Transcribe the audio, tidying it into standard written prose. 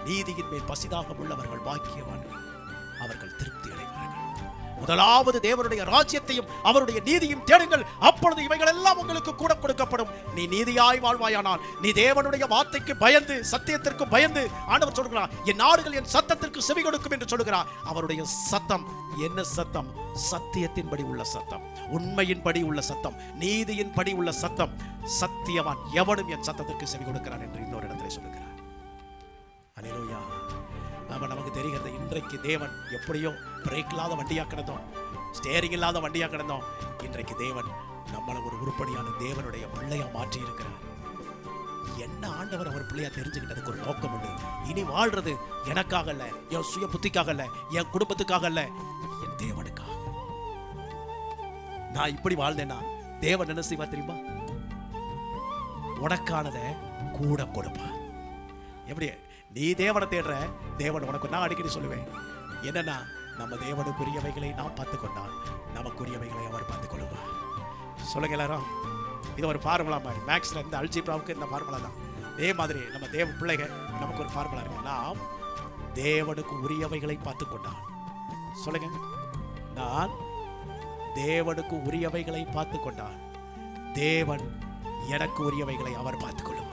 நீதியின் மேல் பசிதாகம் உள்ளவர்கள் பாக்கியவான்கள், அவர்கள் திருப்தி அடைவார்கள். முதலாவது தேவனுடைய ராஜ்யத்தையும் அவருடைய நீதியும் தேடுங்கள், அப்பொழுது இவைகள் எல்லாம் உங்களுக்கு கூட கொடுக்கப்படும். நீ நீதியாய் வாழ்வாயானால், நீ தேவனுடைய வார்த்தைக்கு பயந்து, சத்தியத்திற்கு பயந்து, ஆண்டவர் சொல்கிறார், என் நாடுகள் என் சத்தத்திற்கு செவி கொடுக்கும் என்று சொல்கிறார். அவருடைய சத்தம் என்ன சத்தம்? சத்தியத்தின்படி உள்ள சத்தம், உண்மையின்படி உள்ள சத்தம், நீதியின்படி உள்ள சத்தம். சத்தியவான் எவனும் என் சத்தத்திற்கு செவி கொடுக்கிறான் என்று இன்னொரு இடத்திலே சொல்லுகிறார். அல்லேலூயா. நமக்கு தெரிகிறது, இன்றைக்கு தேவன் எப்படியோ பிரேக் இல்லாத வண்டியா கிடந்தோம், ஸ்டேரிங் இல்லாத வண்டியா கிடந்தோம். இன்றைக்கு தேவன் நம்மளை ஒரு உருப்படியான தேவனுடைய பிள்ளையா மாற்றி இருக்கிறார். என்ன ஆண்டவர் அவர் பிள்ளையா தெரிஞ்சுக்கிட்டதுக்கு ஒரு நோக்கம் உண்டு. இனி வாழ்றது எனக்காக அல்ல, என் சுய புத்திக்காக அல்ல, என் குடும்பத்துக்காக அல்ல, என் தேவனுக்காக. நான் இப்படி வாழ்ந்தேன்னா தேவன் என்ன செய்வா தெரியுமா? உனக்கானதை கூட கொடுப்பா. எப்படி நீ தேவனை தேடுற, தேவன் உனக்கு நான் அடிக்கடி சொல்லுவேன் என்னன்னா, நம்ம தேவனுக்குரியவைகளை நாம் பார்த்து கொண்டால் நமக்குரியவைகளை அவர் பார்த்து கொள்ளுவார். சொல்லுங்க எல்லாரும். இது ஒரு ஃபார்முலா மாதிரி, மேக்ஸ்ல இருந்து அல்ஜிப்ராவுக்கு இந்த ஃபார்முலா தான். அதே மாதிரி நம்ம தேவ பிள்ளைகள் நமக்கு ஒரு ஃபார்முலா இருக்கு. நாம் தேவனுக்கு உரியவைகளை பார்த்து கொண்டால், சொல்லுங்க, நான் தேவனுக்கு உரியவைகளை பார்த்து கொண்டால் தேவன் எனக்கு உரியவைகளை அவர் பார்த்துக் கொள்ளுவார்.